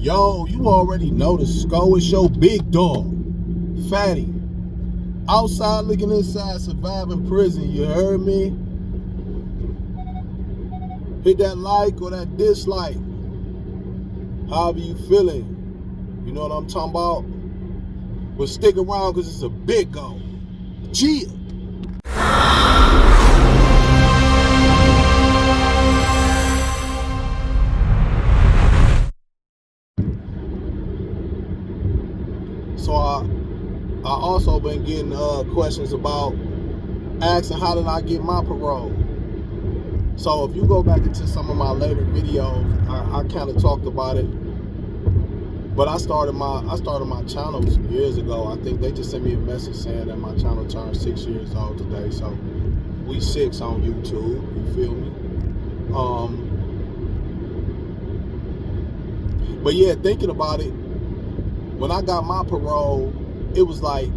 Yo, you already know the score. It's your big dog, Fatty. Outside looking inside, surviving prison. You heard me? Hit that like or that dislike. However you feeling. You know what I'm talking about? But stick around because it's a big goal. Cheer. So I also been getting questions about asking how did I get my parole. So if you go back into some of my later videos, I kind of talked about it. But I started my channel years ago. I think they just sent me a message saying that my channel turned 6 years old today. So we 6 on YouTube. You feel me? But yeah, thinking about it, when I got my parole, it was a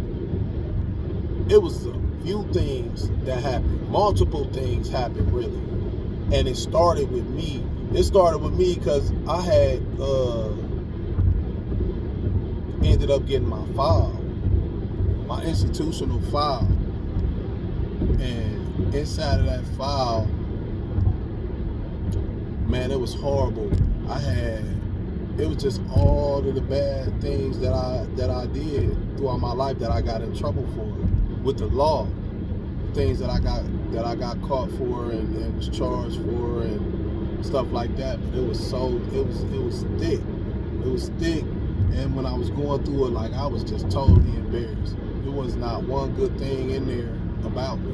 few things that happened. Multiple things happened, really. And it started with me. It started with me because I had ended up getting my file, my institutional file. And inside of that file, man, it was horrible. It was just all of the bad things that I did throughout my life that I got in trouble for with the law. Things that I got caught for and was charged for and stuff like that. But it was thick. It was thick. And when I was going through it, like, I was just totally embarrassed. There was not one good thing in there about me.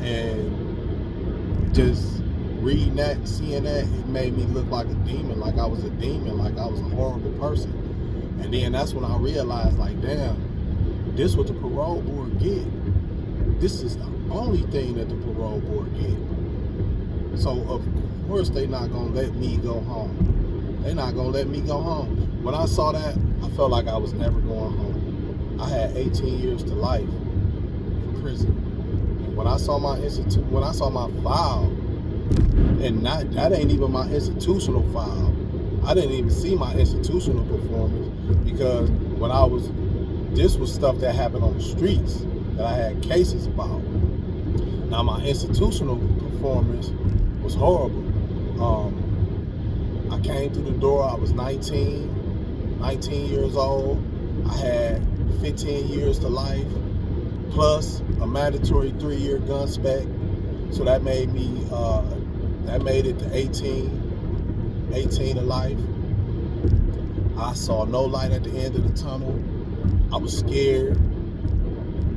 And just reading that and seeing that, it made me look like a demon, like I was a demon, like I was a horrible person. And then that's when I realized, like, damn, this what the parole board get. This is the only thing that the parole board get. So of course they not gonna let me go home. They not gonna let me go home. When I saw that, I felt like I was never going home. I had 18 years to life in prison. And when I saw my file, and that ain't even my institutional file. I didn't even see my institutional performance because this was stuff that happened on the streets that I had cases about. Now my institutional performance was horrible. I came through the door, I was 19 years old. I had 15 years to life, plus a mandatory 3-year gun spec. So that made it to 18 to life. I saw no light at the end of the tunnel. I was scared.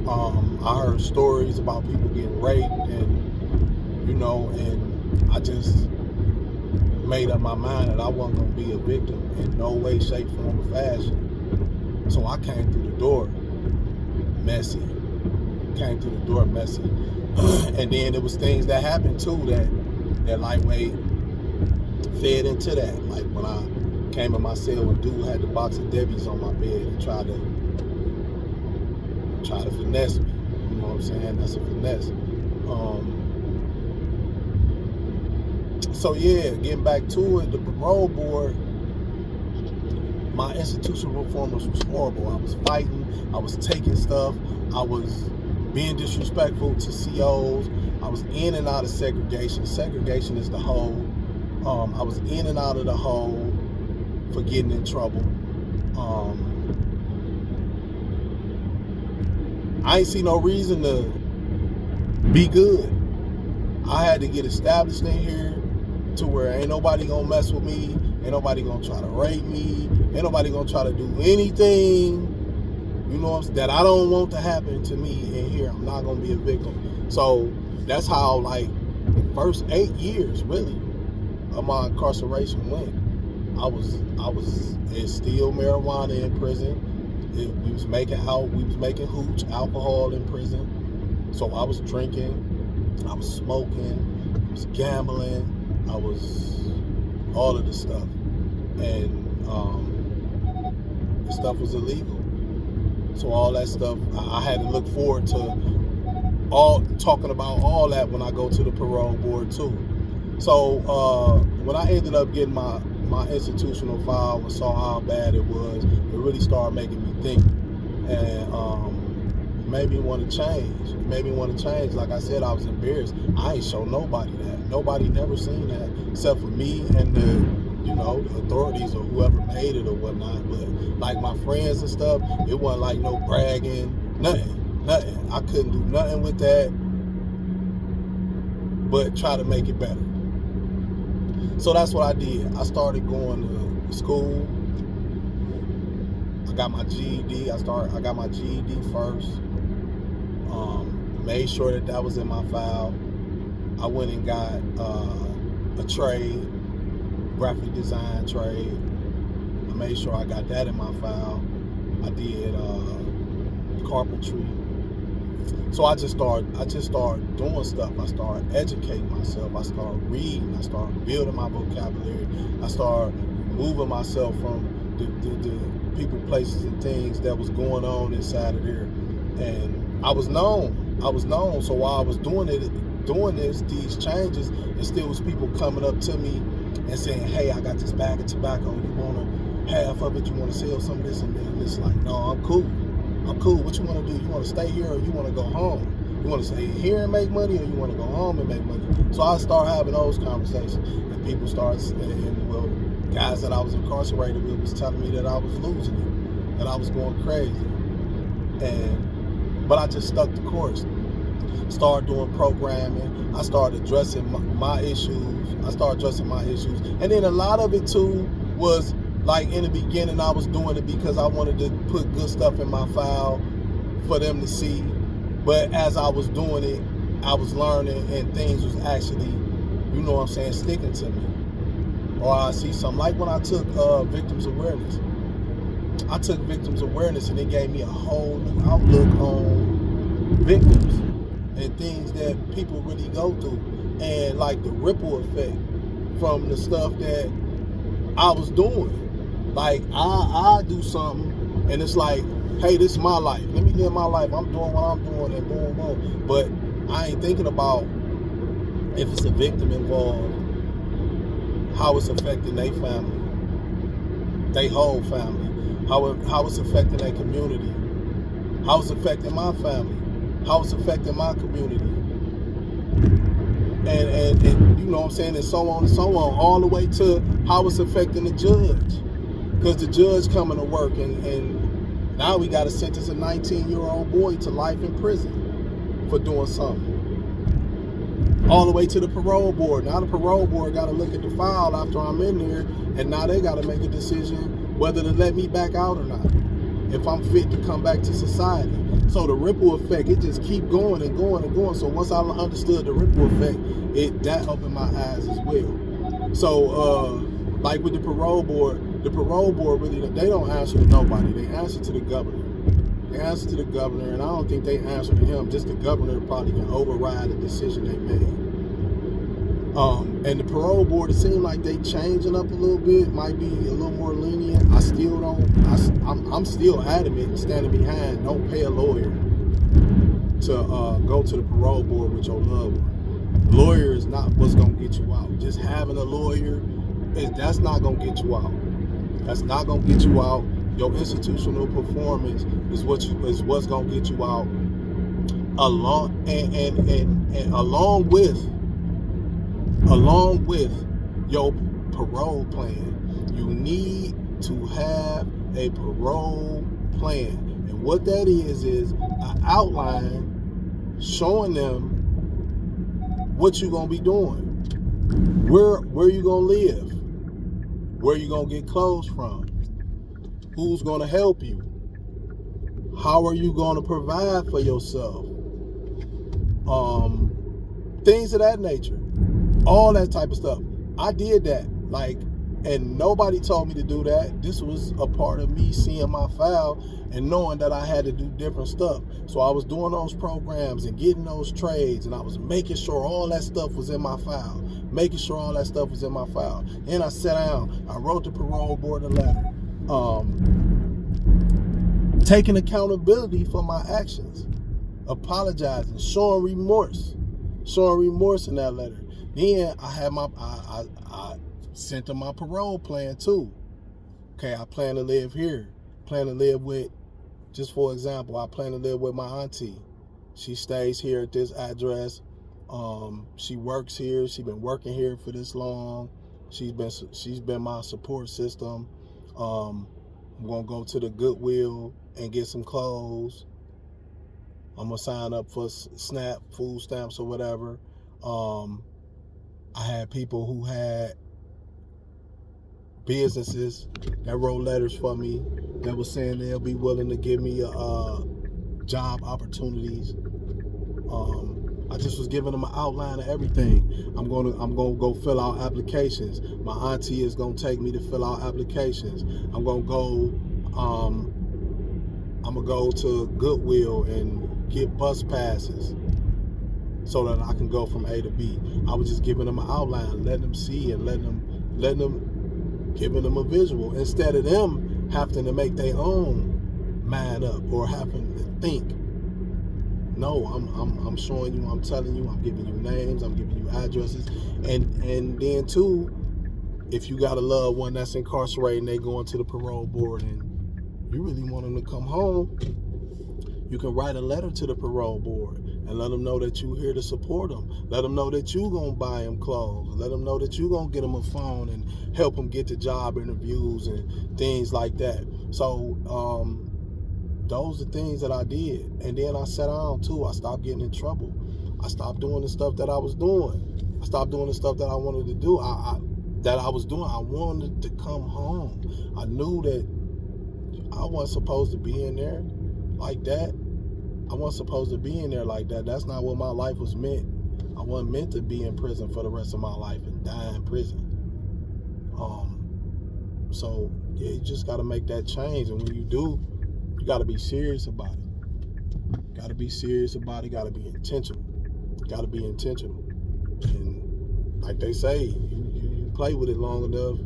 I heard stories about people getting raped and I just made up my mind that I wasn't going to be a victim in no way, shape, form, or fashion. So I came through the door messy. And then there was things that happened too that lightweight fed into that. Like when I came in my cell and dude had the box of Debbie's on my bed and tried to finesse me. You know what I'm saying? That's a finesse. So yeah, getting back to it, the parole board, my institutional performance was horrible. I was fighting, I was taking stuff, I was being disrespectful to COs, I was in and out of segregation. Segregation is the hole. I was in and out of the hole for getting in trouble. I ain't see no reason to be good. I had to get established in here to where ain't nobody gonna mess with me, ain't nobody gonna try to rape me, ain't nobody gonna try to do anything, that I don't want to happen to me in here. I'm not gonna be a victim. So that's how, like, the first 8 years really of my incarceration went. It's still marijuana in prison. We was making hooch, alcohol in prison. So I was drinking, I was smoking, I was gambling, I was all of this stuff. And the stuff was illegal. So all that stuff, I had to look forward to talking about all that when I go to the parole board too. So when I ended up getting my my institutional file and saw how bad it was, it really started making me think, and made me want to change. It made me want to change. Like I said, I was embarrassed. I ain't show nobody that. Nobody never seen that except for me and the authorities or whoever made it or whatnot. But like my friends and stuff, it wasn't like no bragging, nothing. I couldn't do nothing with that but try to make it better. So that's what I did. I started going to school. I got my GED. I got my GED first. Made sure that was in my file. I went and got a trade, graphic design trade. I made sure I got that in my file. I did carpentry. So I just started doing stuff. I started educating myself. I started reading. I started building my vocabulary. I started moving myself from the people, places, and things that was going on inside of there. And I was known. So while I was doing these changes, and still was people coming up to me and saying, "Hey, I got this bag of tobacco. You want half of it? You want to sell some of this?" And then it's like, "No, I'm cool. What you want to do? You want to stay here or you want to go home? You want to stay here and make money or you want to go home and make money?" So I started having those conversations, and people started, and guys that I was incarcerated with was telling me that I was losing it, that I was going crazy. But I just stuck the course. Started doing programming. I started addressing my issues. And then a lot of it too was like in the beginning I was doing it because I wanted to put good stuff in my file for them to see. But as I was doing it, I was learning and things was actually, sticking to me. Or I see something like when I took victims awareness. I took victims awareness and it gave me a whole new outlook on victims and things that people really go through, and like the ripple effect from the stuff that I was doing. Like I do something and it's like, hey, this is my life. Let me live my life. I'm doing what I'm doing and boom, boom. But I ain't thinking about if it's a victim involved, how it's affecting their family, their whole family, how it's affecting their community, how it's affecting my family, how it's affecting my community, and and so on and so on, all the way to how it's affecting the judge, because the judge coming to work and now we got to sentence a 19-year-old boy to life in prison for doing something. All the way to the parole board. Now the parole board got to look at the file after I'm in there, and now they got to make a decision whether to let me back out or not, if I'm fit to come back to society. So the ripple effect, it just keep going and going and going. So once I understood the ripple effect, that opened my eyes as well. So like with the parole board really, they don't answer to nobody. They answer to the governor. And I don't think they answer to him. Just the governor probably can override the decision they made. And the parole board, it seemed like they changing up a little bit, might be a little more lenient. I'm still adamant, standing behind, don't pay a lawyer to go to the parole board with your loved one. The lawyer is not what's gonna get you out. Just having a lawyer, that's not gonna get you out. That's not gonna get you out. Your institutional performance is what's gonna get you out. Along with your parole plan, you need to have a parole plan. And what that is an outline showing them what you're gonna be doing, where you gonna live, where you gonna get clothes from, who's gonna help you, how are you gonna provide for yourself, things of that nature, all that type of stuff. I did that, and nobody told me to do that. This was a part of me seeing my file and knowing that I had to do different stuff. So I was doing those programs and getting those trades, and I was making sure all that stuff was in my file. And I sat down, I wrote the parole board a letter, taking accountability for my actions, apologizing, showing remorse in that letter. Then I had Sent them my parole plan too. Okay, I plan to live here. Plan to live with, just for example, I plan to live with my auntie. She stays here at this address. She works here. She's been working here for this long. She's been my support system. I'm gonna go to the Goodwill and get some clothes. I'm gonna sign up for SNAP, food stamps, or whatever. I had people who had businesses that wrote letters for me that was saying they'll be willing to give me job opportunities. I just was giving them an outline of everything. I'm gonna go fill out applications. My auntie is gonna take me to fill out applications. I'm gonna go to Goodwill and get bus passes so that I can go from A to B. I was just giving them an outline, letting them see and giving them a visual instead of them having to make their own mind up or having to think. No, I'm showing you, I'm telling you, I'm giving you names, I'm giving you addresses, and then too, if you got a loved one that's incarcerated and they going to the parole board and you really want them to come home, you can write a letter to the parole board and let them know that you're here to support them. Let them know that you're going to buy them clothes. Let them know that you're going to get them a phone and help them get to job interviews and things like that. So those are things that I did. And then I sat down too. I stopped getting in trouble. I stopped doing the stuff that I was doing. I stopped doing the stuff that I wanted to do. I wanted to come home. I knew that I wasn't supposed to be in there like that. I wasn't supposed to be in there like that. That's not what my life was meant. I wasn't meant to be in prison for the rest of my life and die in prison. So yeah, you just got to make that change. And when you do, you got to be serious about it. Got to be serious about it. Got to be intentional. Got to be intentional. And like they say, you play with it long enough,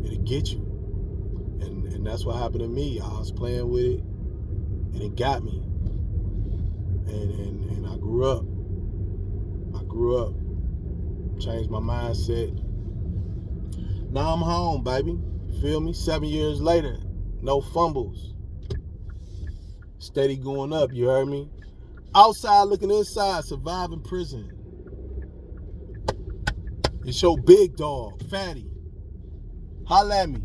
it'll get you. And that's what happened to me. I was playing with it, and it got me. And I grew up. Changed my mindset. Now I'm home, baby. You feel me? 7 years later, no fumbles. Steady going up, you heard me? Outside looking inside, surviving prison. It's your big dog, Fatty. Holla at me.